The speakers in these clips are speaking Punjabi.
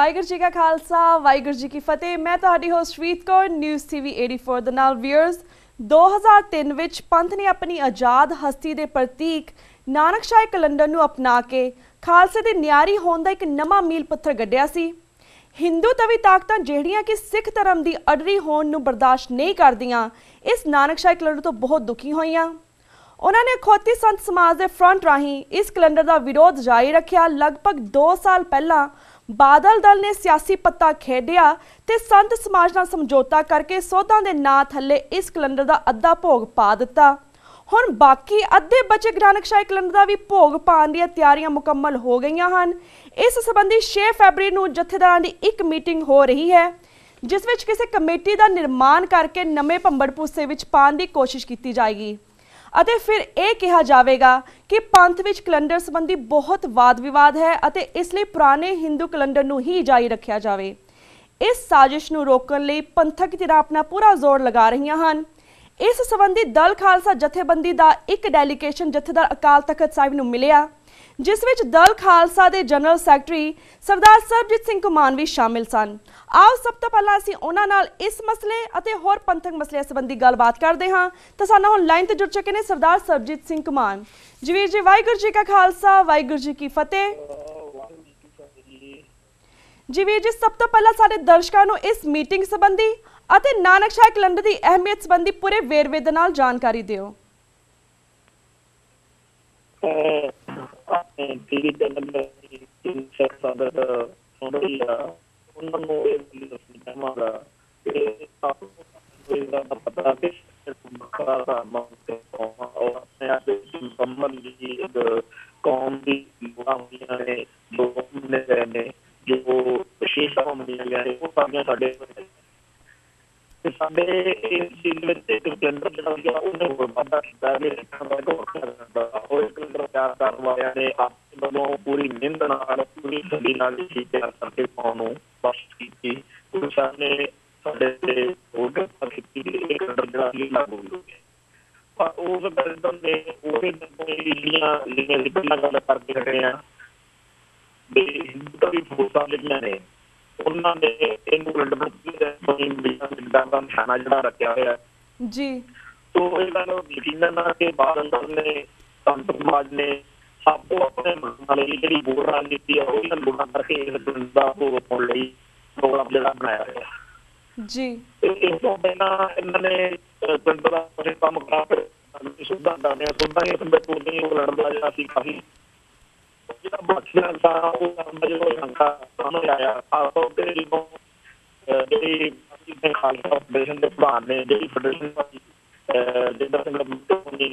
ਵਾਹਿਗੁਰੂ जी का खालसा वाहिगुरू जी की फतेह। मैं ਤੁਹਾਡੀ ਹੋਸਟ ਰੀਤ ਕੌਰ ਨਿਊਜ਼ ਟੀਵੀ 84 ਦੇ ਨਾਲ ਵੀਅਰਸ 2003 ਵਿੱਚ ਪੰਥ ਨੇ ਆਪਣੀ ਆਜ਼ਾਦ ਹਸਤੀ ਦੇ ਪ੍ਰਤੀਕ ਨਾਨਕਸ਼ਾਹੀ ਕੈਲੰਡਰ ਨੂੰ ਅਪਣਾ ਕੇ ਖਾਲਸੇ ਦੇ ਨਿਆਰੀ ਹੋਣ ਦਾ ਇੱਕ ਨਵਾਂ ਮੀਲ ਪੱਥਰ ਗੱਡਿਆ ਸੀ। ਹਿੰਦੂ ਤਵੀ ਤਾਕਤਾਂ ਜਿਹੜੀਆਂ ਕਿ ਸਿੱਖ ਧਰਮ ਦੀ ਅਡਰੀ ਹੋਣ ਨੂੰ ਬਰਦਾਸ਼ਤ ਨਹੀਂ ਕਰਦੀਆਂ ਇਸ ਨਾਨਕਸ਼ਾਹੀ ਕੈਲੰਡਰ ਤੋਂ ਬਹੁਤ ਦੁਖੀ ਹੋਈਆਂ। उन्होंने खोती संत समाज के फ्रंट राही इस कैलेंडर का विरोध जारी रखा। लगभग 2 साल पहला बादल दल ने सियासी पत्ता खेडिया ते संत समाज नाल समझौता करके सोधां दे नां थल्ले इस कैलेंडर का अद्धा भोग पा दिता। हुण बाकी अद्धे बचे नानकशाही कैलेंडर का भी भोग पाने दी तैयारियां मुकम्मल हो गई हैं। इस संबंधी 6 फरवरी नूं जथेदारां दी एक मीटिंग हो रही है जिस विच किसी कमेटी का निर्माण करके नवे भंबड़ भूसे विच पाउण दी कोशिश की जाएगी। ਅਤੇ ਫਿਰ ਇਹ ਕਿਹਾ ਜਾਵੇਗਾ ਕਿ ਪੰਥ ਵਿੱਚ ਕੈਲੰਡਰ ਸੰਬੰਧੀ ਬਹੁਤ ਵਾਦ ਵਿਵਾਦ ਹੈ ਅਤੇ ਇਸ ਲਈ ਪੁਰਾਣੇ ਹਿੰਦੂ ਕੈਲੰਡਰ ਨੂੰ ਹੀ ਜਾਰੀ ਰੱਖਿਆ ਜਾਵੇ। ਇਸ ਸਾਜ਼ਿਸ਼ ਨੂੰ ਰੋਕਣ ਲਈ ਪੰਥਕ ਧਿਰਾਂ ਆਪਣਾ ਪੂਰਾ ਜ਼ੋਰ ਲਗਾ ਰਹੀਆਂ ਹਨ। ਇਸ ਸੰਬੰਧੀ ਦਲ ਖਾਲਸਾ ਜਥੇਬੰਦੀ ਦਾ ਇੱਕ ਡੈਲੀਗੇਸ਼ਨ ਜਥੇਦਾਰ ਅਕਾਲ ਤਖਤ ਸਾਹਿਬ ਨੂੰ ਮਿਲਿਆ जिस विच दल खालसा के जनरल सैकटरी सरदार सरबजीत सिंह घुमान भी शामिल सन। आओ सब तो पहला असीं उन्हां नाल इस मसले अते होर पंथक मसले संबंधी गलबात करते हाँ। तो साडे नाल लाइन ते जुड़ चुके ने सरदार सरबजीत सिंह घुमान जी। वीर जी वाहिगुरू जी का खालसा वाहिगुरू जी की फतेह जी। वीर जी सब तो पहला साडे दर्शकां नूं इस मीटिंग संबंधी अते नानकशाही कैलेंडर की अहमियत संबंधी पूरे वेरवे दे नाल जानकारी दिओ। टीवी चैनल संगत सुन रही है उन्होंने ये दसना चाहांगा कि पता कि मुकम्मल कौम की हुई ने जो गए ने जो विशेषतावां मनिया गया है वो सारियां साडे ਸਾਡੇ ਇਸ ਚੀਜ਼ ਵਿੱਚ ਇੱਕ ਕੈਲੰਡਰ ਜਿਹੜਾ ਉਹਨੇ ਹੋਰ ਵਾਧਾ ਕੀਤਾ ਕਿ ਸਿੱਖਾਂ ਦਾ ਉਹ ਇੱਕ ਕੈਲੰਡਰ ਤਿਆਰ ਕਰਨ ਵਾਲਿਆਂ ਨੇ ਆਪਣੇ ਵੱਲੋਂ ਪੂਰੀ ਮਿਹਨਤ ਨਾਲ ਪੂਰੀ ਸਦੀ ਨਾਲ ਚੀਜ਼ ਤਿਆਰ ਕਰਕੇ ਪਾਉਣ ਨੂੰ ਕੋਸ਼ਿਸ਼ ਕੀਤੀ। ਗੁਰੂ ਸਾਹਿਬ ਨੇ ਸਾਡੇ ਤੇ ਹੋਰ ਕਿਰਪਾ ਕੀਤੀ ਕਿ ਇਹ ਕੈਲੰਡਰ ਜਿਹੜਾ ਸੀ ਲਾਗੂ ਹੋ ਗਿਆ। ਪਰ ਉਸ ਕੈਲੰਡਰ ਨੇ ਉਹਦੇ ਜਿਹੜੀਆਂ ਅਸੀਂ ਪਹਿਲਾਂ ਗੱਲ ਕਰਕੇ ਹਟੇ ਹਾਂ ਵੀ ਹਿੰਦੂ ਵੀ ਫੋਰਸਾਂ ਜਿਹੜੀਆਂ ਨੇ ਉਹਨਾਂ ਨੇ ਇਹਨੂੰ ਦਾ ਨਿਸ਼ਾਨਾ ਜਿਹੜਾ ਰੱਖਿਆ ਹੋਇਆ ਜੀ। ਤੋ ਇਹ ਗੱਲ ਯਕੀਨਨ ਆ ਕਿ ਬਾਦਲ ਦਲ ਨੇ ਸੰਤ ਸਮਾਜ ਨੇ ਆਪੋ ਆਪਣੇ ਨਾਲ ਜਿਹੜੀ ਬੋਲ ਰਾਜਨੀਤੀ ਆ ਉਹਦੀ ਲੋੜਾਂ ਕਰਕੇ ਇਸ ਦਾ ਭੋਗ ਪਾਉਣ ਲਈ ਪ੍ਰੋਗਰਾਮ ਜਿਹੜਾ ਬਣਾਇਆ ਹੋਇਆ ਜੀ। ਇਸ ਤੋਂ ਪਹਿਲਾਂ ਇਹਨਾਂ ਨੇ ਪਿੰਡ ਦਾ ਕੰਮ ਕਰਾ ਸੁਧਾਂ ਕਰਦੇ ਸੁਧਾਂ ਹੀ ਸੰਬੰਧ ਨਹੀਂ ਉਹ ਲੜਦਾ ਜਿਹੜਾ ਸੀ ਕਾਫੀ ਜਿਹੜਾ ਬਖਸ਼ਿਆ ਦਾ ਉਹ ਜਦੋਂ ਸ਼ੰਕਾ ਸਾਹਮਣੇ ਆਇਆ ਆਪ ਤੋਂ ਜਦੋਂ ਜਿਹੜੀ ਖਾਲਸਾ ਫੈਡਰੇਸ਼ਨ ਦੇ ਪ੍ਰਧਾਨ ਨੇ ਜਿਹੜੀ ਫੈਡਰੇਸ਼ਨ ਜਿੱਦਾਂ ਸਿੰਘ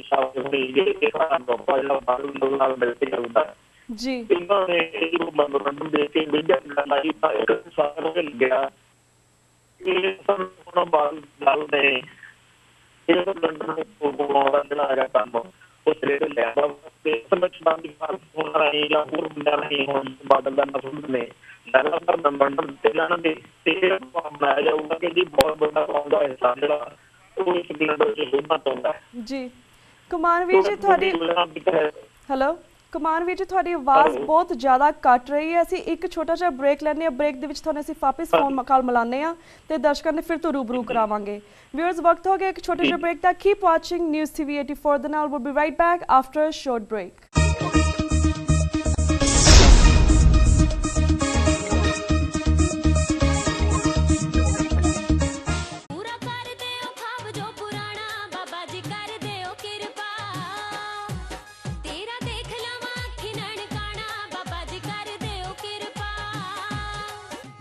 ਸਾਹਿਬ ਹੋਣੀ ਇਹ ਸਾਰਾ ਗੋਪਾ ਜਿਹੜਾ ਬਾਦਲ ਨਾਲ ਮਿਲ ਕੇ ਚੱਲਦਾ ਜੀ। ਇਹਨਾਂ ਨੇ ਇਹ ਮਨੋਰੰਜਨ ਦੇ ਕੇ ਮੀਡੀਆ ਨਾਲ ਆਈ ਤਾਂ ਇੱਕ ਸਾਲ ਹੋ ਗਿਆ ਇਹ ਸਭ ਬਾਦਲ ਨੇ ਇਹ ਲੰਡਨ ਨੂੰ ਬਣਾਉਣ ਦਾ ਜਿਹੜਾ ਕੰਮ ਉਹ ਸਿਰੇ ਤੇ ਲਿਆ ਤੇ ਸਮਝ ਬੰਦ ਹੋਣਾ ਨਹੀਂ ਜਾਂ ਹੋਰ ਬੰਦਾ ਨਹੀਂ ਹੋਣ ਬਾਦਲ ਦਾ ਮਸੂਦ ਨੇ ਲਗਾਤਾਰ ਮੈਮੋਰੰਡਮ ਦਿੱਤੇ ਜਾਣਗੇ ਤੇ ਬਣਾਇਆ ਜਾਊਗਾ ਕਿ ਜੀ ਬਹੁਤ ਵੱਡਾ ਕੌਮ ਦਾ ਹਿੱਸਾ ਜਿਹੜਾ ਉਹ ਇਸ ਕੈਲੰਡਰ 'ਚ ਹੋਣਾ ਚਾਹੁੰਦਾ ਜੀ। ਕੁਮਾਰ ਵੀਰ ਜੀ ਤੁਹਾਡੀ ਹੈਲੋ ਕੁਮਾਰ ਵੀਰ ਜੀ ਤੁਹਾਡੀ ਆਵਾਜ਼ ਬਹੁਤ ਜ਼ਿਆਦਾ ਕੱਟ ਰਹੀ ਹੈ। ਅਸੀਂ ਇੱਕ ਛੋਟਾ ਜਿਹਾ ਬ੍ਰੇਕ ਲੈਂਦੇ ਹਾਂ। ਬ੍ਰੇਕ ਦੇ ਵਿੱਚ ਤੁਹਾਨੂੰ ਅਸੀਂ ਵਾਪਸ ਫੋਨ ਕਾਲ ਮਿਲਾਉਂਦੇ ਹਾਂ ਤੇ ਦਰਸ਼ਕਾਂ ਨੇ ਫਿਰ ਤੋਂ ਰੂਬਰੂ ਕਰਾਵਾਂਗੇ। ਵਿਊਅਰਸ ਵਕਤ ਹੋ ਗਿਆ ਇੱਕ ਛੋਟੇ ਜਿਹੇ ਬ੍ਰੇਕ ਦਾ। ਕੀਪ ਵਾਚਿੰਗ ਨਿਊਜ਼ ਟੀਵੀ 84 ਦੇ ਨਾਲ। Will be right back after a short break.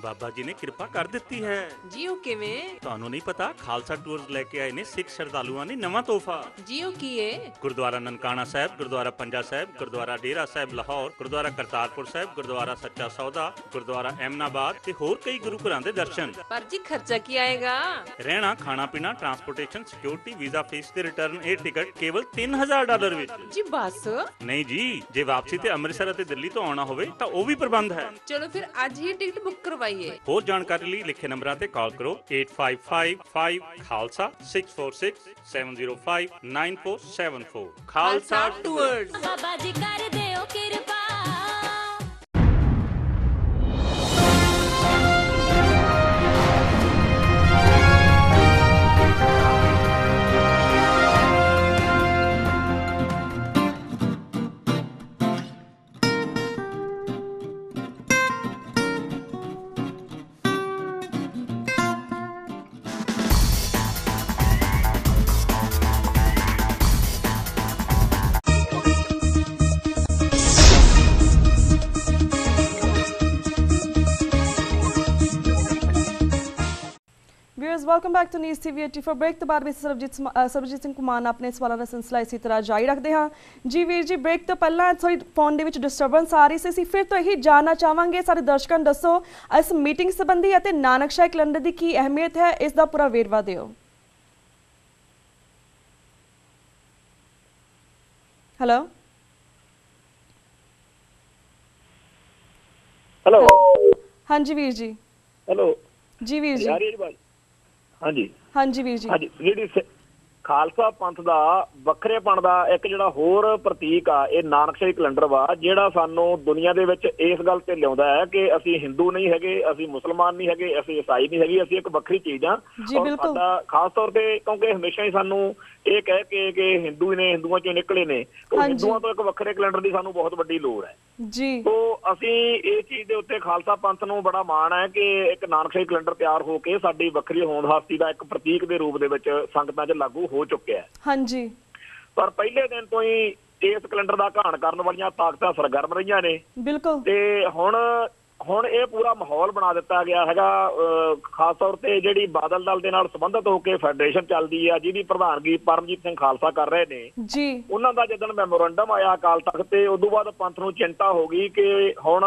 Baba ji ने कृपा कर दी है जी। ओ किवें ਤੁਹਾਨੂੰ नहीं पता खालसा टूर लेके आए ने सिख श्रद्धालुओं ने नवा तोहफा जी। ओ की है गुरुद्वारा ननकाना साहब, गुरुद्वारा पंजा साहब, गुरुद्वारा डेरा साहब लाहौर, गुरुद्वारा करतारपुर साहब, गुरुद्वारा सच्चा सौदा, गुरुद्वारा एमनाबाद ते होर कई गुरु घरां दे दर्शन। पर जी खर्चा की आएगा? रहना खाना पीना ट्रांसपोर्टेशन सिक्योरिटी वीजा फीस ते रिटर्न एयर टिकट केवल $3000 विच जी। बस नहीं जी, जे वापसी ते अमृतसर ते दिल्ली तो आना होवे तां ओ भी प्रबंध है। चलो फिर आज ही टिकट बुक करवाइए। ਹੋਰ ਜਾਣਕਾਰੀ ਲਈ ਲਿਖੇ ਨੰਬਰਾਂ ਤੇ ਕਾਲ ਕਰੋ 8555 ਖਾਲਸਾ 6467059474 ਖਾਲਸਾ ਟੂਰਸ। ਬਾਬਾ ਜੀ ਕਰ ਦਿਓ ਕਿਰਪਾ। Viewers welcome back to news TV 84 break ਤੋਂ ਬਾਅਦ ਵਿੱਚ ਸਰਬਜੀਤ ਸਿੰਘ ਕੁਮਾਰ ਆਪਣੇ ਸਵਾਲਾਂ ਦਾ ਸਿਲਸਿਲਾ ਇਸੇ ਤਰ੍ਹਾਂ ਜਾਰੀ ਰੱਖਦੇ ਹਾਂ। ਜੀ ਵੀਰ ਜੀ, ਬ੍ਰੇਕ ਤੋਂ ਪਹਿਲਾਂ ਥੋੜੀ ਫੋਨ ਦੇ ਵਿੱਚ ਡਿਸਟਰਬੈਂਸ ਆ ਰਹੀ ਸੀ, ਅਸੀਂ ਫਿਰ ਤੋਂ ਇਹੀ ਜਾਣਨਾ ਚਾਹਾਂਗੇ, ਸਾਡੇ ਦਰਸ਼ਕਾਂ ਨੂੰ ਦੱਸੋ ਇਸ ਮੀਟਿੰਗ ਸੰਬੰਧੀ ਅਤੇ ਨਾਨਕਸ਼ਾਹੀ ਕੈਲੰਡਰ ਦੀ ਕੀ ਅਹਿਮੀਅਤ ਹੈ, ਇਸ ਦਾ ਪੂਰਾ ਵੇਰਵਾ ਦਿਓ। ਹੈਲੋ ਹੈਲੋ ਹਾਂਜੀ ਵੀਰ ਜੀ। ਹੈਲੋ ਜੀ ਵੀਰ ਜੀ। ਹਾਂਜੀ ਹਾਂਜੀ ਵੀਰ ਜੀ। ਹਾਂਜੀ, ਜਿਹੜੀ ਖਾਲਸਾ ਪੰਥ ਦਾ ਵੱਖਰੇਪਣ ਦਾ ਇੱਕ ਜਿਹੜਾ ਹੋਰ ਪ੍ਰਤੀਕ ਆ, ਇਹ ਨਾਨਕਸ਼ਾਹੀ ਕੈਲੰਡਰ ਵਾ, ਜਿਹੜਾ ਸਾਨੂੰ ਦੁਨੀਆ ਦੇ ਵਿੱਚ ਇਸ ਗੱਲ ਤੇ ਲਿਆਉਂਦਾ ਹੈ ਕਿ ਅਸੀਂ ਹਿੰਦੂ ਨਹੀਂ ਹੈਗੇ, ਅਸੀਂ ਮੁਸਲਮਾਨ ਨਹੀਂ ਹੈਗੇ, ਅਸੀਂ ਈਸਾਈ ਨਹੀਂ ਹੈਗੇ, ਅਸੀਂ ਇੱਕ ਵੱਖਰੀ ਚੀਜ਼ ਆ। ਸਾਡਾ ਖਾਸ ਤੌਰ ਤੇ ਕਿਉਂਕਿ ਹਮੇਸ਼ਾ ਹੀ ਸਾਨੂੰ ਇਹ ਕਹਿ ਕੇ ਕਿ ਹਿੰਦੂ ਨੇ, ਹਿੰਦੂਆਂ ਚੋਂ ਨਿਕਲੇ ਨੇ, ਹਿੰਦੂਆਂ ਤੋਂ ਇੱਕ ਵੱਖਰੇ ਕੈਲੰਡਰ ਦੀ ਸਾਨੂੰ ਬਹੁਤ ਵੱਡੀ ਲੋੜ ਹੈ ਜੀ। ਤੋ ਅਸੀਂ ਇਸ ਚੀਜ਼ ਦੇ ਉੱਤੇ ਖਾਲਸਾ ਪੰਥ ਨੂੰ ਬੜਾ ਮਾਣ ਹੈ ਕਿ ਇੱਕ ਨਾਨਕਸ਼ਾਹੀ ਕੈਲੰਡਰ ਤਿਆਰ ਹੋ ਕੇ ਸਾਡੀ ਵੱਖਰੀ ਹੋਂਦ ਹਸਤੀ ਦਾ ਇੱਕ ਪ੍ਰਤੀਕ ਦੇ ਰੂਪ ਦੇ ਵਿੱਚ ਸੰਗਤਾਂ 'ਚ ਲਾਗੂ ਹੋ ਚੁੱਕਿਆ। ਹਾਂਜੀ, ਪਰ ਪਹਿਲੇ ਦਿਨ ਤੋਂ ਹੀ ਇਸ ਕੈਲੰਡਰ ਦਾ ਘਾਣ ਕਰਨ ਵਾਲੀਆਂ ਤਾਕਤਾਂ ਸਰਗਰਮ ਰਹੀਆਂ ਨੇ। ਬਿਲਕੁਲ। ਤੇ ਹੁਣ ਇਹ ਪੂਰਾ ਮਾਹੌਲ ਬਣਾ ਦਿੱਤਾ ਗਿਆ ਹੈਗਾ। ਖਾਸ ਤੌਰ ਤੇ ਜਿਹੜੀ ਬਾਦਲ ਦਲ ਦੇ ਨਾਲ ਸੰਬੰਧਿਤ ਹੋ ਕੇ ਫੈਡਰੇਸ਼ਨ ਚੱਲਦੀ ਆ, ਜਿਹਦੀ ਪ੍ਰਧਾਨਗੀ ਪਰਮਜੀਤ ਸਿੰਘ ਖਾਲਸਾ ਕਰ ਰਹੇ ਨੇ ਜੀ, ਉਹਨਾਂ ਦਾ ਜਦੋਂ ਮੈਮੋਰੰਡਮ ਆਇਆ ਅਕਾਲ ਤਖਤ ਤੇ, ਉਦੋਂ ਬਾਅਦ ਪੰਥ ਨੂੰ ਚਿੰਤਾ ਹੋ ਗਈ ਕਿ ਹੁਣ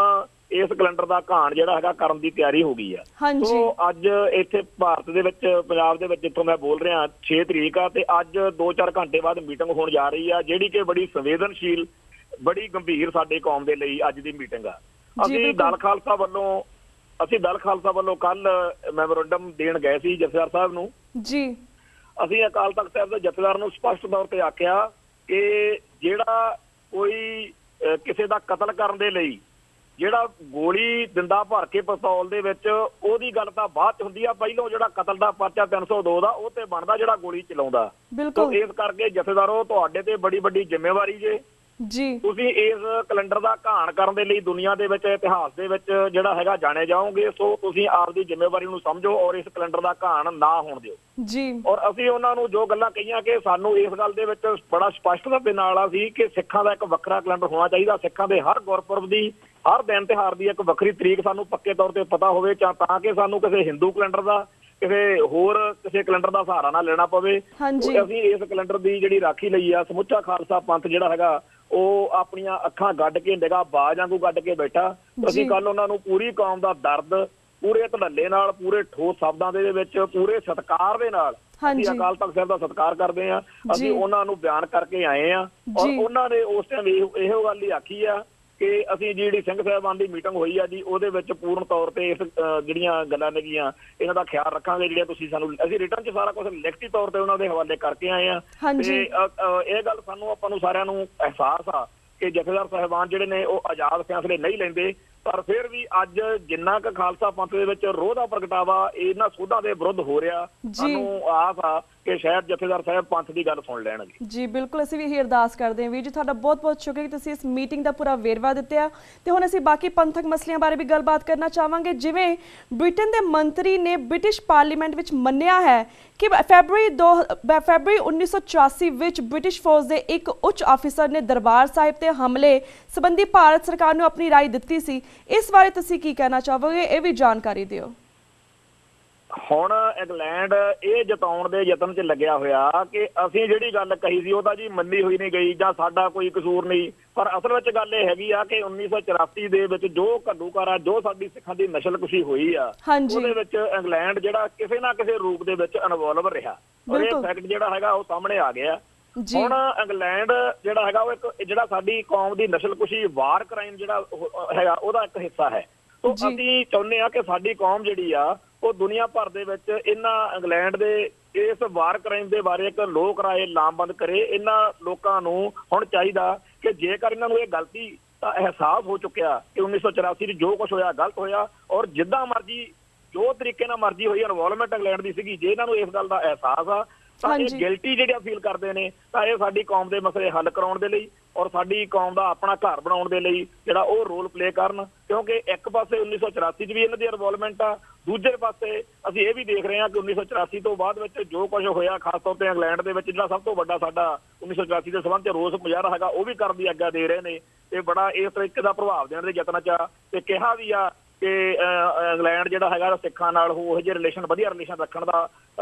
ਇਸ ਕੈਲੰਡਰ ਦਾ ਘਾਣ ਜਿਹੜਾ ਹੈਗਾ ਕਰਨ ਦੀ ਤਿਆਰੀ ਹੋ ਗਈ ਆ। ਸੋ ਅੱਜ ਇੱਥੇ ਭਾਰਤ ਦੇ ਵਿੱਚ, ਪੰਜਾਬ ਦੇ ਵਿੱਚ ਜਿੱਥੋਂ ਮੈਂ ਬੋਲ ਰਿਹਾ, 6 ਤਰੀਕ ਆ, ਤੇ ਅੱਜ 2-4 ਘੰਟੇ ਬਾਅਦ ਮੀਟਿੰਗ ਹੋਣ ਜਾ ਰਹੀ ਆ, ਜਿਹੜੀ ਕਿ ਬੜੀ ਸੰਵੇਦਨਸ਼ੀਲ, ਬੜੀ ਗੰਭੀਰ ਸਾਡੇ ਕੌਮ ਦੇ ਲਈ ਅੱਜ ਦੀ ਮੀਟਿੰਗ ਆ। ਅਸੀਂ ਦਲ ਖਾਲਸਾ ਵੱਲੋਂ ਕੱਲ ਮੈਮੋਰੰਡਮ ਦੇਣ ਗਏ ਸੀ ਜਥੇਦਾਰ ਸਾਹਿਬ ਨੂੰ ਜੀ। ਅਸੀਂ ਅਕਾਲ ਤਖਤ ਸਾਹਿਬ ਦੇ ਜਥੇਦਾਰ ਨੂੰ ਸਪਸ਼ਟ ਤੌਰ ਤੇ ਆਖਿਆ ਕਿ ਜਿਹੜਾ ਕੋਈ ਕਿਸੇ ਦਾ ਕਤਲ ਕਰਨ ਦੇ ਲਈ ਜਿਹੜਾ ਗੋਲੀ ਦਿੰਦਾ ਭਰ ਕੇ ਪਿਸਤੌਲ ਦੇ ਵਿੱਚ, ਉਹਦੀ ਗੱਲ ਤਾਂ ਬਾਅਦ ਚ ਹੁੰਦੀ ਆ, ਪਹਿਲੋਂ ਜਿਹੜਾ ਕਤਲ ਦਾ ਪਰਚਾ 302 ਦਾ ਉਹ ਤੇ ਬਣਦਾ ਜਿਹੜਾ ਗੋਲੀ ਚਲਾਉਂਦਾ। ਬਿਲਕੁਲ। ਇਸ ਕਰਕੇ ਜਥੇਦਾਰੋ, ਤੁਹਾਡੇ ਤੇ ਬੜੀ ਵੱਡੀ ਜ਼ਿੰਮੇਵਾਰੀ ਜੇ ਜੀ। ਤੁਸੀਂ ਇਸ ਕੈਲੰਡਰ ਦਾ ਘਾਣ ਕਰਨ ਦੇ ਲਈ ਦੁਨੀਆ ਦੇ ਵਿੱਚ, ਇਤਿਹਾਸ ਦੇ ਵਿੱਚ ਜਿਹੜਾ ਹੈਗਾ ਜਾਣੇ ਜਾਓਗੇ। ਸੋ ਤੁਸੀਂ ਆਪਦੀ ਜ਼ਿੰਮੇਵਾਰੀ ਨੂੰ ਸਮਝੋ ਔਰ ਇਸ ਕੈਲੰਡਰ ਦਾ ਘਾਣ ਨਾ ਹੋਣ ਦਿਓ ਜੀ। ਔਰ ਅਸੀਂ ਉਹਨਾਂ ਨੂੰ ਜੋ ਗੱਲਾਂ ਕਹੀਆਂ ਕਿ ਸਾਨੂੰ ਇਸ ਗੱਲ ਦੇ ਵਿੱਚ ਬੜਾ ਸਪਸ਼ਟਤਾ ਦੇ ਨਾਲ ਆ ਸੀ ਕਿ ਸਿੱਖਾਂ ਦਾ ਇੱਕ ਵੱਖਰਾ ਕੈਲੰਡਰ ਹੋਣਾ ਚਾਹੀਦਾ। ਸਿੱਖਾਂ ਦੇ ਹਰ ਗੁਰਪੁਰਬ ਦੀ, ਹਰ ਦਿਨ ਤਿਉਹਾਰ ਦੀ ਇੱਕ ਵੱਖਰੀ ਤਰੀਕ ਸਾਨੂੰ ਪੱਕੇ ਤੌਰ ਤੇ ਪਤਾ ਹੋਵੇ, ਤਾਂ ਕਿ ਸਾਨੂੰ ਕਿਸੇ ਹਿੰਦੂ ਕੈਲੰਡਰ ਦਾ, ਕਿਸੇ ਕੈਲੰਡਰ ਦਾ ਸਹਾਰਾ ਨਾ ਲੈਣਾ ਪਵੇ। ਅਸੀਂ ਇਸ ਕੈਲੰਡਰ ਦੀ ਜਿਹੜੀ ਰਾਖੀ ਲਈ ਆ, ਸਮੁੱਚਾ ਖਾਲਸਾ ਪੰਥ ਜਿਹੜਾ ਹੈਗਾ ਉਹ ਆਪਣੀਆਂ ਅੱਖਾਂ ਗੱਡ ਕੇ, ਨਿਗਾਹ ਬਾਜ਼ ਵਾਂਗੂ ਗੱਡ ਕੇ ਬੈਠਾ। ਅਸੀਂ ਕੱਲ ਉਹਨਾਂ ਨੂੰ ਪੂਰੀ ਕੌਮ ਦਾ ਦਰਦ ਪੂਰੇ ਧੜੱਲੇ ਨਾਲ, ਪੂਰੇ ਠੋਸ ਸ਼ਬਦਾਂ ਦੇ ਵਿੱਚ, ਪੂਰੇ ਸਤਿਕਾਰ ਦੇ ਨਾਲ, ਅਸੀਂ ਅਕਾਲ ਤਖਤ ਸਾਹਿਬ ਦਾ ਸਤਿਕਾਰ ਕਰਦੇ ਹਾਂ, ਅਸੀਂ ਉਹਨਾਂ ਨੂੰ ਬਿਆਨ ਕਰਕੇ ਆਏ ਆ। ਔਰ ਉਹਨਾਂ ਨੇ ਉਸ ਟਾਈਮ ਇਹੋ ਗੱਲ ਹੀ ਆਖੀ ਆ ਕਿ ਅਸੀਂ ਜਿਹੜੀ ਸਿੰਘ ਸਾਹਿਬਾਨ ਦੀ ਮੀਟਿੰਗ ਹੋਈ ਆ ਜੀ, ਉਹਦੇ ਵਿੱਚ ਪੂਰਨ ਤੌਰ ਤੇ ਇਸ ਜਿਹੜੀਆਂ ਗੱਲਾਂ ਨੇਗੀਆਂ ਇਹਨਾਂ ਦਾ ਖਿਆਲ ਰੱਖਾਂਗੇ। ਜਿਹੜੀਆਂ ਤੁਸੀਂ ਸਾਨੂੰ, ਅਸੀਂ ਰਿਟਰਨ 'ਚ ਸਾਰਾ ਕੁਝ ਲਿਖਤੀ ਤੌਰ ਤੇ ਉਹਨਾਂ ਦੇ ਹਵਾਲੇ ਕਰਕੇ ਆਏ ਆ। ਤੇ ਇਹ ਗੱਲ ਆਪਾਂ ਨੂੰ ਸਾਰਿਆਂ ਨੂੰ ਅਹਿਸਾਸ ਆ ਕਿ ਜਥੇਦਾਰ ਸਾਹਿਬਾਨ ਜਿਹੜੇ ਨੇ ਉਹ ਆਜ਼ਾਦ ਫੈਸਲੇ ਨਹੀਂ ਲੈਂਦੇ, ਪਰ ਫਿਰ ਵੀ ਅੱਜ ਜਿੰਨਾ ਕੁ ਖਾਲਸਾ ਪੰਥ ਦੇ ਵਿੱਚ ਰੋਹ ਦਾ ਪ੍ਰਗਟਾਵਾ ਇਹਨਾਂ ਸੋਧਾਂ ਦੇ ਵਿਰੁੱਧ ਹੋ ਰਿਹਾ, ਸਾਨੂੰ ਆਸ ਆ ਕਿ ਸ਼ਾਇਦ ਜਥੇਦਾਰ ਸਾਹਿਬ ਪੰਥ ਦੀ ਗੱਲ ਸੁਣ ਲੈਣਗੇ ਜੀ। ਬਿਲਕੁਲ, ਅਸੀਂ ਵੀ ਇਹੀ ਅਰਦਾਸ ਕਰਦੇ ਹਾਂ। ਵੀਰ ਜੀ, ਤੁਹਾਡਾ ਬਹੁਤ ਬਹੁਤ ਸ਼ੁਕਰੀਆ ਕਿ ਤੁਸੀਂ ਇਸ ਮੀਟਿੰਗ ਦਾ ਪੂਰਾ ਵੇਰਵਾ ਦਿੱਤਾ। ਤੇ ਹੁਣ ਅਸੀਂ ਬਾਕੀ ਪੰਥਕ ਮਸਲਿਆਂ ਬਾਰੇ ਵੀ ਗੱਲਬਾਤ ਕਰਨਾ ਚਾਹਾਂਗੇ। ਜਿਵੇਂ ਬ੍ਰਿਟਨ ਦੇ ਮੰਤਰੀ ਨੇ ਬ੍ਰਿਟਿਸ਼ ਪਾਰਲੀਮੈਂਟ ਵਿੱਚ ਮੰਨਿਆ ਹੈ ਕਿ ਫੈਬਰਵਰੀ 1984 ਵਿੱਚ ਬ੍ਰਿਟਿਸ਼ ਫੌਜ ਦੇ ਇੱਕ ਉੱਚ ਅਫਸਰ ਨੇ ਦਰਬਾਰ ਸਾਹਿਬ ਤੇ ਹਮਲੇ ਸੰਬੰਧੀ ਭਾਰਤ ਸਰਕਾਰ ਨੂੰ ਆਪਣੀ ਰਾਏ ਦਿੱਤੀ ਸੀ। ਇਸ ਬਾਰੇ ਤੁਸੀਂ ਕੀ ਕਹਿਣਾ ਚਾਹੋਗੇ, ਇਹ ਵੀ ਜਾਣਕਾਰੀ ਦਿਓ। ਹੁਣ ਇੰਗਲੈਂਡ ਇਹ ਜਤਾਉਣ ਦੇ ਯਤਨ 'ਚ ਲੱਗਿਆ ਹੋਇਆ ਕਿ ਅਸੀਂ ਜਿਹੜੀ ਗੱਲ ਕਹੀ ਸੀ ਉਹ ਤਾਂ ਜੀ ਮੰਨੀ ਹੋਈ ਨਹੀਂ ਗਈ, ਜਾਂ ਸਾਡਾ ਕੋਈ ਕਸੂਰ ਨਹੀਂ। ਪਰ ਅਸਲ ਵਿੱਚ ਗੱਲ ਇਹ ਹੈਗੀ ਆ ਕਿ 1984 ਦੇ ਵਿੱਚ ਜੋ ਘੱਲੂਘਾਰਾ, ਜੋ ਸਾਡੀ ਸਿੱਖਾਂ ਦੀ ਨਸਲਕੁਸ਼ੀ ਹੋਈ ਆ, ਉਹਦੇ ਵਿੱਚ ਇੰਗਲੈਂਡ ਜਿਹੜਾ ਕਿਸੇ ਨਾ ਕਿਸੇ ਰੂਪ ਦੇ ਵਿੱਚ ਇਨਵੋਲਵ ਰਿਹਾ। ਔਰ ਇਹ ਫੈਕਟ ਜਿਹੜਾ ਹੈਗਾ ਉਹ ਸਾਹਮਣੇ ਆ ਗਿਆ। ਹੁਣ ਇੰਗਲੈਂਡ ਜਿਹੜਾ ਹੈਗਾ ਉਹ ਇੱਕ ਜਿਹੜਾ ਸਾਡੀ ਕੌਮ ਦੀ ਨਸਲਕੁਸ਼ੀ, ਵਾਰ ਕ੍ਰਾਈਮ ਜਿਹੜਾ ਹੈਗਾ ਉਹਦਾ ਇੱਕ ਹਿੱਸਾ ਹੈ। ਸੋ ਅਸੀਂ ਚਾਹੁੰਦੇ ਆ ਕਿ ਸਾਡੀ ਕੌਮ ਜਿਹੜੀ ਆ ਉਹ ਦੁਨੀਆ ਭਰ ਦੇ ਵਿੱਚ ਇਹਨਾਂ ਇੰਗਲੈਂਡ ਦੇ ਇਸ ਵਾਰ ਕ੍ਰਾਈਮ ਦੇ ਬਾਰੇ ਇੱਕ ਲੋਕ ਰਾਏ ਲਾਮਬੰਦ ਕਰੇ। ਇਹਨਾਂ ਲੋਕਾਂ ਨੂੰ ਹੁਣ ਚਾਹੀਦਾ ਕਿ ਜੇਕਰ ਇਹਨਾਂ ਨੂੰ ਇਹ ਗਲਤੀ ਦਾ ਅਹਿਸਾਸ ਹੋ ਚੁੱਕਿਆ ਕਿ 1984 ਚ ਜੋ ਕੁਛ ਹੋਇਆ ਗਲਤ ਹੋਇਆ, ਔਰ ਜਿੱਦਾਂ ਮਰਜ਼ੀ, ਜੋ ਤਰੀਕੇ ਨਾਲ ਮਰਜ਼ੀ ਹੋਈ ਇਨਵੋਲਵਮੈਂਟ ਇੰਗਲੈਂਡ ਦੀ ਸੀਗੀ, ਜੇ ਇਹਨਾਂ ਨੂੰ ਇਸ ਗੱਲ ਦਾ ਅਹਿਸਾਸ ਆ ਤਾਂ ਇਹ ਗਿਲਟੀ ਜਿਹੜਾ ਫੀਲ ਕਰਦੇ ਨੇ, ਤਾਂ ਇਹ ਸਾਡੀ ਕੌਮ ਦੇ ਮਸਲੇ ਹੱਲ ਕਰਾਉਣ ਦੇ ਲਈ ਔਰ ਸਾਡੀ ਕੌਮ ਦਾ ਆਪਣਾ ਘਰ ਬਣਾਉਣ ਦੇ ਲਈ ਜਿਹੜਾ ਉਹ ਰੋਲ ਪਲੇ ਕਰਨ। ਕਿਉਂਕਿ ਇੱਕ ਪਾਸੇ 1984 ਚ ਵੀ ਇਹਨਾਂ ਦੀ ਇਨਵੋਲਵਮੈਂਟ ਆ, ਦੂਜੇ ਪਾਸੇ ਅਸੀਂ ਇਹ ਵੀ ਦੇਖ ਰਹੇ ਹਾਂ ਕਿ 1984 ਤੋਂ ਬਾਅਦ ਵਿੱਚ ਜੋ ਕੁਝ ਹੋਇਆ, ਖਾਸ ਤੌਰ ਤੇ ਇੰਗਲੈਂਡ ਦੇ ਵਿੱਚ ਜਿਹੜਾ ਸਭ ਤੋਂ ਵੱਡਾ ਸਾਡਾ 1984 ਦੇ ਸੰਬੰਧ 'ਚ ਰੋਸ ਮੁਜ਼ਾਹਰਾ ਹੈਗਾ, ਉਹ ਵੀ ਕਰਨ ਦੀ ਆਗਿਆ ਦੇ ਰਹੇ ਨੇ ਤੇ ਬੜਾ ਇਸ ਤਰੀਕੇ ਦਾ ਪ੍ਰਭਾਵ ਦੇਣ ਦੇ ਯਤਨ 'ਚ ਆ। ਤੇ ਕਿਹਾ ਵੀ ਆ ਕਿ ਇੰਗਲੈਂਡ ਜਿਹੜਾ ਹੈਗਾ ਸਿੱਖਾਂ ਨਾਲ ਉਹ ਜਿਹੇ ਰਿਲੇਸ਼ਨ ਵਧੀਆ ਰਿਲੇਸ਼ਨ ਰੱਖਣ ਦਾ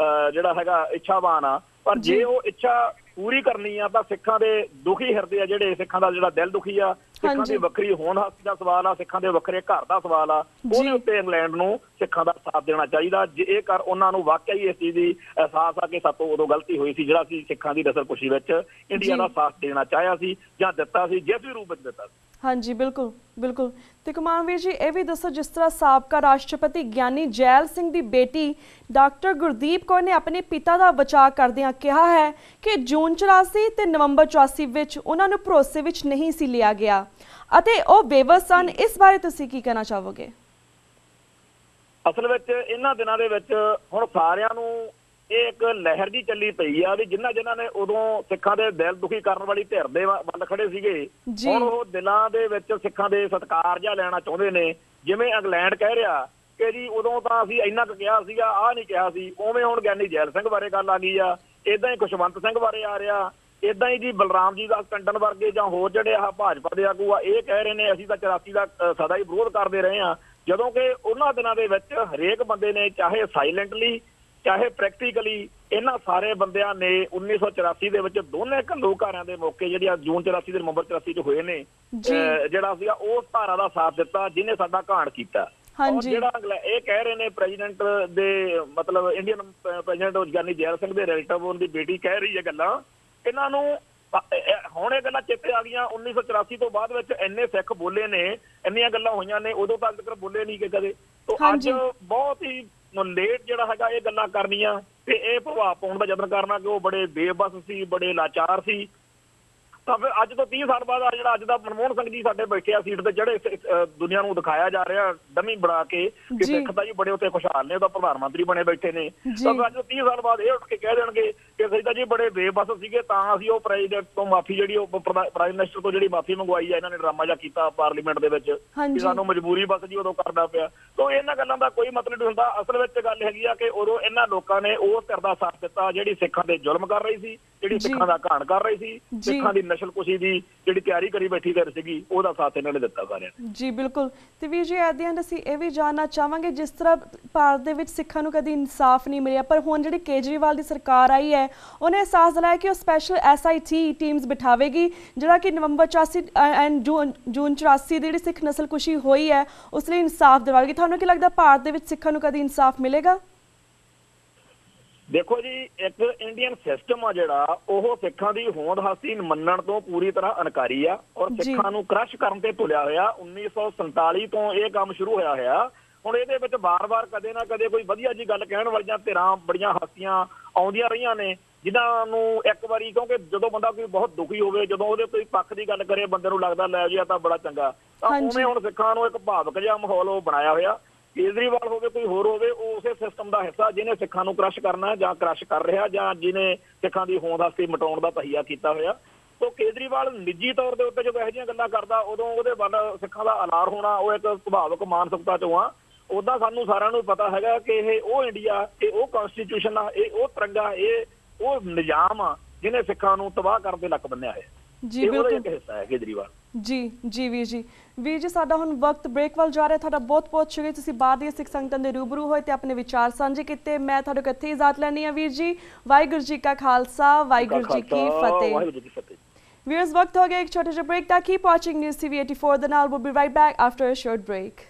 ਜਿਹੜਾ ਹੈਗਾ ਇੱਛਾਵਾਨ ਆ। ਪਰ ਜੇ ਉਹ ਇੱਛਾ ਪੂਰੀ ਕਰਨੀ ਆ ਤਾਂ ਸਿੱਖਾਂ ਦੇ ਦੁਖੀ ਹਿਰਦੇ ਆ ਜਿਹੜੇ, ਸਿੱਖਾਂ ਦਾ ਜਿਹੜਾ ਦਿਲ ਦੁਖੀ ਆ, ਸਿੱਖਾਂ ਦੀ ਵੱਖਰੀ ਹੋਣ ਹਸਤੀ ਦਾ ਸਵਾਲ ਆ, ਸਿੱਖਾਂ ਦੇ ਵੱਖਰੇ ਘਰ ਦਾ ਸਵਾਲ ਆ, ਉਹਦੇ ਉੱਤੇ ਇੰਗਲੈਂਡ ਨੂੰ ਸਿੱਖਾਂ ਦਾ ਸਾਥ ਦੇਣਾ ਚਾਹੀਦਾ। ਜੇਕਰ ਉਹਨਾਂ ਨੂੰ ਵਾਕਿਆ ਹੀ ਇਸ ਚੀਜ਼ ਦੀ ਅਹਿਸਾਸ ਆ ਕਿ ਸਾਤੋਂ ਉਦੋਂ ਗਲਤੀ ਹੋਈ ਸੀ, ਜਿਹੜਾ ਅਸੀਂ ਸਿੱਖਾਂ ਦੀ ਨਸਲਕੁਸ਼ੀ ਵਿੱਚ ਇੰਡੀਆ ਦਾ ਸਾਥ ਦੇਣਾ ਚਾਹਿਆ ਸੀ ਜਾਂ ਦਿੱਤਾ ਸੀ, ਜਿਸ ਵੀ ਰੂਪ ਵਿੱਚ ਦਿੱਤਾ ਸੀ। ਹਾਂਜੀ ਬਿਲਕੁਲ ਬਿਲकुल। ਤੇ ਕੁਮਾਨਵੀਰ ਜੀ ਇਹ ਵੀ ਦੱਸੋ, ਜਿਸ ਤਰ੍ਹਾਂ ਸਾਬਕਾ ਰਾਸ਼ਟਰਪਤੀ ਗਿਆਨੀ ਜੈਲ ਸਿੰਘ ਦੀ ਬੇਟੀ ਡਾਕਟਰ ਗੁਰਦੀਪ ਕੌਰ ਨੇ ਆਪਣੇ ਪਿਤਾ ਦਾ ਬਚਾਅ ਕਰਦਿਆਂ ਕਿਹਾ ਹੈ ਕਿ ਜੂਨ 84 ਤੇ ਨਵੰਬਰ 84 ਵਿੱਚ ਉਹਨਾਂ ਨੂੰ ਭਰੋਸੇ ਵਿੱਚ ਨਹੀਂ ਸੀ ਲਿਆ ਗਿਆ ਅਤੇ ਉਹ ਬੇਬਸ ਸਨ। ਇਸ ਬਾਰੇ ਤੁਸੀਂ ਕੀ ਕਹਿਣਾ ਚਾਹੋਗੇ? ਅਸਲ ਵਿੱਚ ਇਹਨਾਂ ਦਿਨਾਂ ਦੇ ਵਿੱਚ ਹੁਣ ਸਾਰਿਆਂ ਨੂੰ ਇਹ ਇੱਕ ਲਹਿਰ ਜੀ ਚੱਲੀ ਪਈ ਆ ਵੀ ਜਿਨ੍ਹਾਂ ਨੇ ਉਦੋਂ ਸਿੱਖਾਂ ਦੇ ਦਿਲ ਦੁਖੀ ਕਰਨ ਵਾਲੀ ਧਿਰ ਦੇ ਵੱਲ ਖੜੇ ਸੀਗੇ, ਹੁਣ ਉਹ ਦਿਲਾਂ ਦੇ ਵਿੱਚ ਸਿੱਖਾਂ ਦੇ ਸਤਿਕਾਰ ਜਿਹਾ ਲੈਣਾ ਚਾਹੁੰਦੇ ਨੇ। ਜਿਵੇਂ ਇੰਗਲੈਂਡ ਕਹਿ ਰਿਹਾ ਕਿ ਜੀ ਉਦੋਂ ਤਾਂ ਅਸੀਂ ਇੰਨਾ ਕੁ ਕਿਹਾ ਸੀਗਾ, ਆਹ ਨਹੀਂ ਕਿਹਾ ਸੀ, ਉਵੇਂ ਹੁਣ ਗਿਆਨੀ ਜੈਲ ਸਿੰਘ ਬਾਰੇ ਗੱਲ ਆ ਗਈ ਆ, ਏਦਾਂ ਹੀ ਖੁਸ਼ਵੰਤ ਸਿੰਘ ਬਾਰੇ ਆ ਰਿਹਾ, ਏਦਾਂ ਹੀ ਜੀ ਬਲਰਾਮ ਜੀ ਦਾਸ ਟੰਡਨ ਵਰਗੇ ਜਾਂ ਹੋਰ ਜਿਹੜੇ ਆਹ ਭਾਜਪਾ ਦੇ ਆਗੂ ਆ ਇਹ ਕਹਿ ਰਹੇ ਨੇ ਅਸੀਂ ਤਾਂ 84 ਦਾ ਸਦਾ ਹੀ ਵਿਰੋਧ ਕਰਦੇ ਰਹੇ ਹਾਂ। ਜਦੋਂ ਕਿ ਉਹਨਾਂ ਦਿਨਾਂ ਦੇ ਵਿੱਚ ਹਰੇਕ ਬੰਦੇ ਨੇ ਚਾਹੇ ਸਾਇਲੈਂਟਲੀ ਚਾਹੇ ਪ੍ਰੈਕਟੀਕਲੀ ਇਹਨਾਂ ਸਾਰੇ ਬੰਦਿਆਂ ਨੇ 1984 ਦੇ ਵਿੱਚ ਦੋਨੇ ਘੱਲੂਘਾਰਿਆਂ ਦੇ ਮੌਕੇ ਜਿਹੜੀਆਂ ਜੂਨ 84 ਤੇ ਨਵੰਬਰ 84 ਚ ਹੋਏ ਨੇ ਜਿਹੜਾ ਸੀਗਾ ਉਸ ਧਾਰਾ ਦਾ ਸਾਥ ਦਿੱਤਾ ਜਿਹਨੇ ਸਾਡਾ ਘਾਣ ਕੀਤਾ। ਜਿਹੜਾ ਇਹ ਕਹਿ ਰਹੇ ਨੇ ਪ੍ਰੈਜ਼ੀਡੈਂਟ ਦੇ ਮਤਲਬ ਇੰਡੀਅਨ ਪ੍ਰੈਜ਼ੀਡੈਂਟ ਗਿਆਨੀ ਜੈਲ ਸਿੰਘ ਦੇ ਰਿਲੇਟਿਵ ਉਹਦੀ ਬੇਟੀ ਕਹਿ ਰਹੀ ਹੈ ਗੱਲਾਂ, ਇਹਨਾਂ ਨੂੰ ਹੁਣ ਇਹ ਗੱਲਾਂ ਚੇਤੇ ਆ ਗਈਆਂ। 1984 ਤੋਂ ਬਾਅਦ ਵਿੱਚ ਇੰਨੇ ਸਿੱਖ ਬੋਲੇ ਨੇ, ਇੰਨੀਆਂ ਗੱਲਾਂ ਹੋਈਆਂ ਨੇ, ਉਦੋਂ ਤੱਕ ਬੋਲੇ ਨਹੀਂ ਕਿ ਕਦੇ। ਤੋਂ ਅੱਜ ਬਹੁਤ ਹੀ ਲੇਟ ਜਿਹੜਾ ਹੈਗਾ ਇਹ ਗੱਲਾਂ ਕਰਨੀਆਂ ਤੇ ਇਹ ਪ੍ਰਭਾਵ ਪਾਉਣ ਦਾ ਯਤਨ ਕਰਨਾ ਕਿ ਉਹ ਬੜੇ ਬੇਬਸ ਸੀ, ਬੜੇ ਲਾਚਾਰ ਸੀ। ਤਾਂ ਫਿਰ ਅੱਜ ਤੋਂ 30 ਸਾਲ ਬਾਅਦ ਆ ਜਿਹੜਾ ਅੱਜ ਦਾ ਮਨਮੋਹਨ ਸਿੰਘ ਜੀ ਸਾਡੇ ਬੈਠੇ ਆ ਸੀਟ ਤੇ, ਜਿਹੜੇ ਦੁਨੀਆ ਨੂੰ ਦਿਖਾਇਆ ਜਾ ਰਿਹਾ ਡਮੀ ਬਣਾ ਕੇ ਕਿ ਸਿੱਖ ਤਾਂ ਜੀ ਬੜੇ ਉੱਤੇ ਖੁਸ਼ਹਾਲ ਨੇ, ਉਹਦਾ ਪ੍ਰਧਾਨ ਮੰਤਰੀ ਬਣੇ ਬੈਠੇ ਨੇ। ਤਾਂ ਫਿਰ ਅੱਜ ਤੋਂ 30 ਸਾਲ ਬਾਅਦ ਇਹ ਉੱਠ ਕੇ ਕਹਿ ਦੇਣਗੇ ਕਿ ਅਸੀਂ ਤਾਂ ਜੀ ਬੜੇ ਬੇਬਸ ਸੀਗੇ, ਤਾਂ ਅਸੀਂ ਉਹ ਪ੍ਰੈਜ਼ੀਡੈਂਟ ਤੋਂ ਮਾਫੀ ਜਿਹੜੀ ਉਹ ਪ੍ਰਾਈਮ ਮਿਨਿਸਟਰ ਤੋਂ ਜਿਹੜੀ ਮਾਫੀ ਮੰਗਵਾਈ ਆ, ਇਹਨਾਂ ਨੇ ਡਰਾਮਾ ਜਿਹਾ ਕੀਤਾ ਪਾਰਲੀਮੈਂਟ ਦੇ ਵਿੱਚ ਕਿ ਸਾਨੂੰ ਮਜਬੂਰੀ ਬਸ ਜੀ ਉਦੋਂ ਕਰਨਾ ਪਿਆ। ਤਾਂ ਇਹਨਾਂ ਗੱਲਾਂ ਦਾ ਕੋਈ ਮਤਲਬ ਨਹੀਂ ਹੁੰਦਾ। ਅਸਲ ਵਿੱਚ ਗੱਲ ਹੈਗੀ ਆ ਕਿ ਉਦੋਂ ਇਹਨਾਂ ਲੋਕਾਂ ਨੇ ਉਹ ਧਿਰ ਦਾ ਸਾਥ ਦਿੱਤਾ ਜਿਹੜੀ ਸਿੱਖਾਂ ਤੇ ਜ਼ੁਲਮ ਕਰ ਰਹੀ ਸੀ, ਜਿਹੜੀ ਸਿੱਖਾਂ ਦਾ ਘਾਣ ਕਰ ਰਹੀ ਸੀ, ਸਿੱਖਾਂ ਦੀ ਨਸਲਕੁਸ਼ੀ ਦੀ ਜਿਹੜੀ ਤਿਆਰੀ ਕਰੀ ਬੈਠੀ ਧਿਰ ਸੀਗੀ, ਉਹਦਾ ਸਾਥ ਇਹਨਾਂ ਨੇ ਦਿੱਤਾ ਸਾਰਿਆਂ ਨੇ। ਜੀ ਬਿਲਕੁਲ। ਤੇ ਵੀਰ ਜੀ ਐਟ ਦੀ ਐਂਡ ਅਸੀਂ ਇਹ ਵੀ ਜਾਣਨਾ ਚਾਹਾਂਗੇ, ਜਿਸ ਤਰ੍ਹਾਂ ਭਾਰਤ ਦੇ ਵਿੱਚ ਸਿੱਖਾਂ ਨੂੰ ਕਦੀ ਇਨਸਾਫ ਨਹੀਂ ਮਿਲਿਆ, ਪਰ ਹੁਣ ਜਿਹੜੀ ਕੇਜਰੀਵਾਲ ਦੀ ਸਰਕਾਰ ਆਈ ਹੈ ਉਹਨੇ ਅਹਿਸਾਸ ਦਿਲਾਇਆ ਕਿ ਉਹ ਸਪੈਸ਼ਲ SIT ਟੀਮਸ ਬਿਠਾਵੇਗੀ ਜਿਹੜਾ ਕਿ ਨਵੰਬਰ 84 ਐਂਡ ਜੂਨ 84 ਦੀ ਜਿਹੜੀ ਸਿੱਖ ਨਸਲਕੁਸ਼ੀ ਹੋਈ ਹੈ ਉਸ ਲਈ ਇਨਸਾਫ ਦਿਵਾਵੇਗੀ। ਤੁਹਾਨੂੰ ਕੀ ਲੱਗਦਾ ਭਾਰਤ ਦੇ ਵਿੱਚ ਸਿੱਖਾਂ ਨੂੰ ਕਦੀ ਇਨਸਾਫ ਮਿਲੇਗਾ? ਦੇਖੋ ਜੀ, ਇੱਕ ਇੰਡੀਅਨ ਸਿਸਟਮ ਆ ਜਿਹੜਾ ਉਹ ਸਿੱਖਾਂ ਦੀ ਹੋਂਦ ਹਸਤੀ ਮੰਨਣ ਤੋਂ ਪੂਰੀ ਤਰ੍ਹਾਂ ਇਨਕਾਰੀ ਆ ਔਰ ਸਿੱਖਾਂ ਨੂੰ ਕ੍ਰਸ਼ ਕਰਨ ਤੇ ਤੁਲਿਆ ਹੋਇਆ। 1947 ਤੋਂ ਇਹ ਕੰਮ ਸ਼ੁਰੂ ਹੋਇਆ। ਹੁਣ ਇਹਦੇ ਵਿੱਚ ਵਾਰ-ਵਾਰ ਕਦੇ ਨਾ ਕਦੇ ਕੋਈ ਵਧੀਆ ਜੀ ਗੱਲ ਕਹਿਣ ਵਾਲੀਆਂ ਧਿਰਾਂ ਬੜੀਆਂ ਹਸਤੀਆਂ ਆਉਂਦੀਆਂ ਰਹੀਆਂ ਨੇ, ਜਿਨ੍ਹਾਂ ਨੂੰ ਇੱਕ ਵਾਰੀ ਕਿਉਂਕਿ ਜਦੋਂ ਬੰਦਾ ਕੋਈ ਬਹੁਤ ਦੁਖੀ ਹੋਵੇ, ਜਦੋਂ ਉਹਦੇ ਕੋਈ ਪੱਖ ਦੀ ਗੱਲ ਕਰੇ ਬੰਦੇ ਨੂੰ ਲੱਗਦਾ ਲੈ ਜੀ ਆ ਤਾਂ ਬੜਾ ਚੰਗਾ। ਤਾਂ ਉਵੇਂ ਹੁਣ ਸਿੱਖਾਂ ਨੂੰ ਇੱਕ ਭਾਵਕ ਜਿਹਾ ਮਾਹੌਲ ਉਹ ਬਣਾਇਆ ਹੋਇਆ। ਕੇਜਰੀਵਾਲ ਹੋਵੇ ਕੋਈ ਹੋਰ ਹੋਵੇ, ਉਹ ਉਸੇ ਸਿਸਟਮ ਦਾ ਹਿੱਸਾ ਜਿਹਨੇ ਸਿੱਖਾਂ ਨੂੰ ਕ੍ਰਸ਼ ਕਰਨਾ ਜਾਂ ਕ੍ਰਸ਼ ਕਰ ਰਿਹਾ ਜਾਂ ਜਿਹਨੇ ਸਿੱਖਾਂ ਦੀ ਹੋਂਦ ਹਸਤੀ ਮਿਟਾਉਣ ਦਾ ਤਹੀਆ ਕੀਤਾ ਹੋਇਆ। ਤਾਂ ਕੇਜਰੀਵਾਲ ਨਿੱਜੀ ਤੌਰ ਦੇ ਉੱਤੇ ਜਦੋਂ ਇਹੋ ਜਿਹੀਆਂ ਗੱਲਾਂ ਕਰਦਾ ਉਦੋਂ ਉਹਦੇ ਵੱਲ ਸਿੱਖਾਂ ਦਾ ਅਲਾਰ ਹੋਣਾ ਉਹ ਇੱਕ ਸੁਭਾਵਿਕ ਮਾਨਸਿਕਤਾ ਚੋਂ ਆ। ਉੱਦਾਂ ਸਾਨੂੰ ਸਾਰਿਆਂ ਨੂੰ ਪਤਾ ਹੈਗਾ ਕਿ ਇਹ ਉਹ ਇੰਡੀਆ, ਇਹ ਉਹ ਕਨਸਟੀਟਿਊਸ਼ਨ ਆ, ਇਹ ਉਹ ਤਿਰੰਗਾ, ਇਹ ਉਹ ਨਿਜ਼ਾਮ ਆ ਜਿਹਨੇ ਸਿੱਖਾਂ ਨੂੰ ਤਬਾਹ ਕਰਨ ਦੇ ਲੱਕ ਬੰਨਿਆ ਹੋਇਆ। ਜੀ ਬਿਲਕੁਲ, ਇੱਕ ਹਿੱਸਾ ਹੈ ਕੇਜਰੀਵਾਲ। ਜੀ ਵੀਰ ਜੀ ਸਾਡਾ ਹੁਣ ਵਕਤ ਬ੍ਰੇਕ ਵੱਲ ਜਾ ਰਿਹਾ। ਤੁਹਾਡਾ ਬਹੁਤ ਸ਼ੁਕਰੀਆ, ਤੁਸੀਂ ਬਾਅਦ ਦੀਆਂ ਸਿੱਖ ਸੰਗਤਾਂ ਦੇ ਰੂਬਰੂ ਹੋਏ ਤੇ ਆਪਣੇ ਵਿਚਾਰ ਸਾਂਝੇ ਕੀਤੇ। ਮੈਂ ਤੁਹਾਡੇ ਕੋਲ ਇੱਥੇ ਇਜਾਜ਼ਤ ਲੈਣੀ ਆ ਵੀਰ ਜੀ। ਵਾਹਿਗੁਰੂ ਜੀ ਕਾ ਖਾਲਸਾ, ਵਾਹਿਗੁਰੂ ਜੀ ਕੀ ਫਤਿਹ। Viewers, ਵਕਤ ਹੋ ਗਿਆ ਇੱਕ ਛੋਟੇ ਜਿਹੇ ਬ੍ਰੇਕ ਦਾ। Keep watching News TV 84 ਦੇ ਨਾਲ। We'll be right back after a short break.